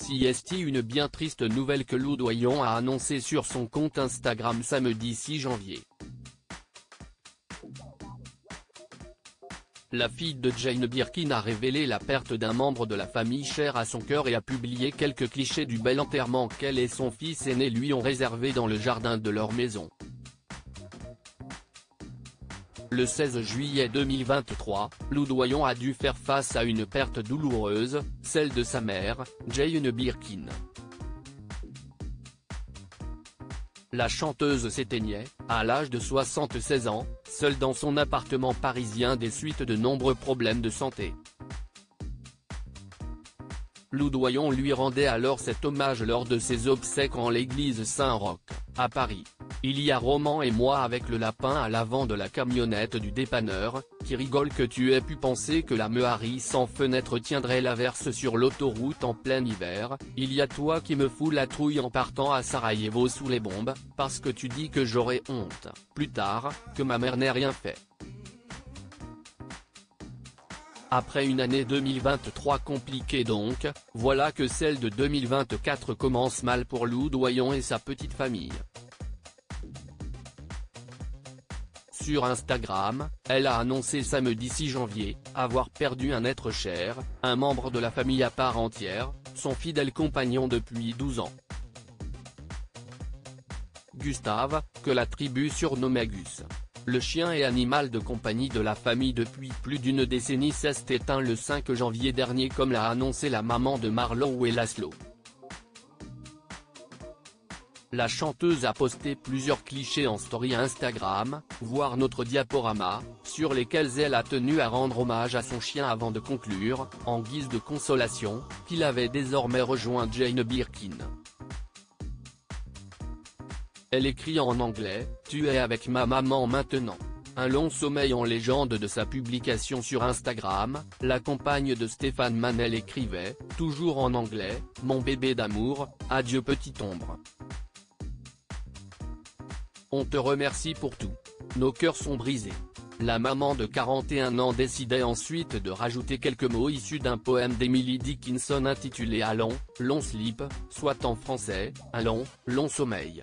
CST. Une bien triste nouvelle que Lou Doyon a annoncée sur son compte Instagram samedi 6 janvier. La fille de Jane Birkin a révélé la perte d'un membre de la famille cher à son cœur et a publié quelques clichés du bel enterrement qu'elle et son fils aîné lui ont réservé dans le jardin de leur maison. Le 16 juillet 2023, Lou Doyon a dû faire face à une perte douloureuse, celle de sa mère, Jane Birkin. La chanteuse s'éteignait, à l'âge de 76 ans, seule dans son appartement parisien des suites de nombreux problèmes de santé. Lou Doyon lui rendait alors cet hommage lors de ses obsèques en l'église Saint-Roch, à Paris. Il y a Roman et moi avec le lapin à l'avant de la camionnette du dépanneur, qui rigole que tu aies pu penser que la Méhari sans fenêtre tiendrait l'averse sur l'autoroute en plein hiver, il y a toi qui me fous la trouille en partant à Sarajevo sous les bombes, parce que tu dis que j'aurais honte, plus tard, que ma mère n'ait rien fait. Après une année 2023 compliquée donc, voilà que celle de 2024 commence mal pour Lou Doyon et sa petite famille. Sur Instagram, elle a annoncé samedi 6 janvier, avoir perdu un être cher, un membre de la famille à part entière, son fidèle compagnon depuis 12 ans. Gustave, que la tribu surnommait Gus. Le chien et animal de compagnie de la famille depuis plus d'une décennie s'est éteint le 5 janvier dernier comme l'a annoncé la maman de Marlo et Laszlo. La chanteuse a posté plusieurs clichés en story Instagram, voire notre diaporama, sur lesquels elle a tenu à rendre hommage à son chien avant de conclure, en guise de consolation, qu'il avait désormais rejoint Jane Birkin. Elle écrit en anglais, « Tu es avec ma maman maintenant ». Un long sommeil en légende de sa publication sur Instagram, la compagne de Stéphane Manel écrivait, toujours en anglais, « Mon bébé d'amour, adieu petite ombre. On te remercie pour tout. Nos cœurs sont brisés ». La maman de 41 ans décidait ensuite de rajouter quelques mots issus d'un poème d'Emily Dickinson intitulé « Un long, long slip », soit en français, « Un long, long sommeil ».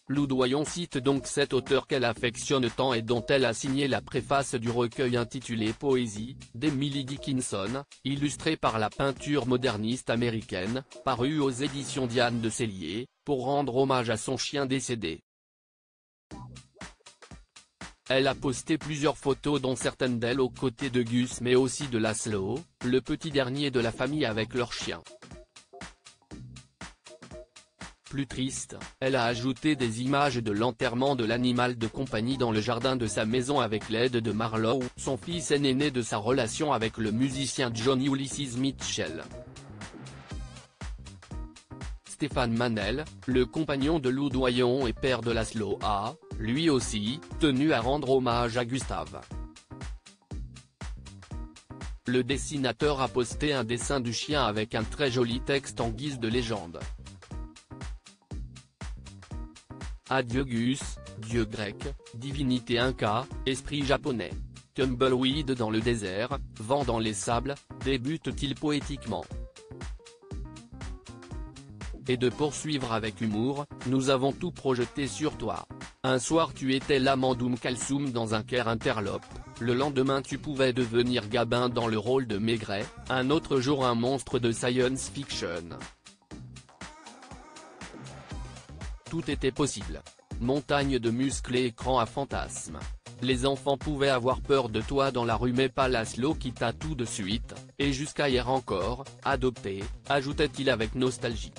Lou Doyon cite donc cet auteur qu'elle affectionne tant et dont elle a signé la préface du recueil intitulé Poésie, d'Emily Dickinson, illustré par la peinture moderniste américaine, paru aux éditions Diane de Cellier, pour rendre hommage à son chien décédé. Elle a posté plusieurs photos dont certaines d'elle aux côtés de Gus mais aussi de Laszlo, le petit dernier de la famille avec leur chien. Plus triste, elle a ajouté des images de l'enterrement de l'animal de compagnie dans le jardin de sa maison avec l'aide de Marlo, son fils aîné né de sa relation avec le musicien John Ulysses Mitchell. Stéphane Manel, le compagnon de Lou Doyon et père de Laszlo a, lui aussi, tenu à rendre hommage à Gustave. Le dessinateur a posté un dessin du chien avec un très joli texte en guise de légende. Adieu Gus, dieu grec, divinité inca, esprit japonais. Tumbleweed dans le désert, vent dans les sables, débute-t-il poétiquement. Et de poursuivre avec humour, nous avons tout projeté sur toi. Un soir tu étais l'Amandoum Kalsoum dans un Caire interlope, le lendemain tu pouvais devenir Gabin dans le rôle de Maigret, un autre jour un monstre de science fiction. Tout était possible. Montagne de muscles et écran à fantasmes. Les enfants pouvaient avoir peur de toi dans la rue mais pas Laszlo qui t'a tout de suite, et jusqu'à hier encore, adopté, ajoutait-il avec nostalgie.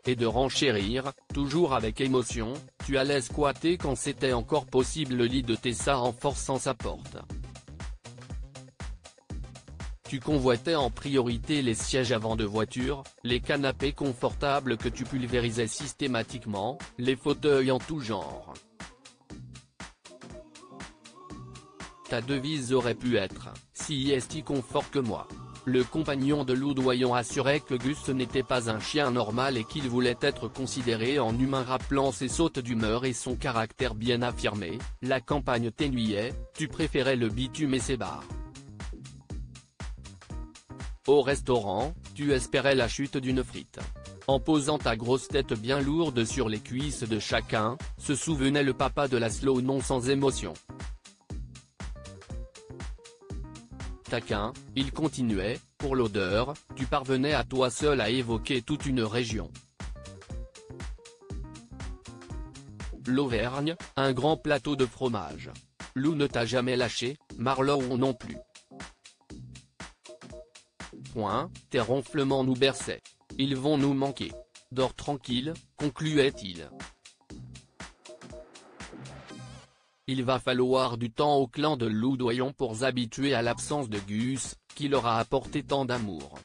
Et de renchérir, toujours avec émotion, tu allais squatter quand c'était encore possible le lit de Tessa en forçant sa porte. Tu convoitais en priorité les sièges avant de voiture, les canapés confortables que tu pulvérisais systématiquement, les fauteuils en tout genre. Ta devise aurait pu être « Si est-il confort que moi ». Le compagnon de Lou Doyon assurait que Gus n'était pas un chien normal et qu'il voulait être considéré en humain rappelant ses sautes d'humeur et son caractère bien affirmé. La campagne t'ennuyait, tu préférais le bitume et ses bars. Au restaurant, tu espérais la chute d'une frite. En posant ta grosse tête bien lourde sur les cuisses de chacun, se souvenait le papa de Laszlo non sans émotion. Taquin, il continuait, pour l'odeur, tu parvenais à toi seul à évoquer toute une région. L'Auvergne, un grand plateau de fromage. Lou ne t'a jamais lâché, Marlowe non plus. Tes ronflements nous berçaient. Ils vont nous manquer. Dors tranquille, concluait-il. Il va falloir du temps au clan de Loudoyon pour s'habituer à l'absence de Gus, qui leur a apporté tant d'amour.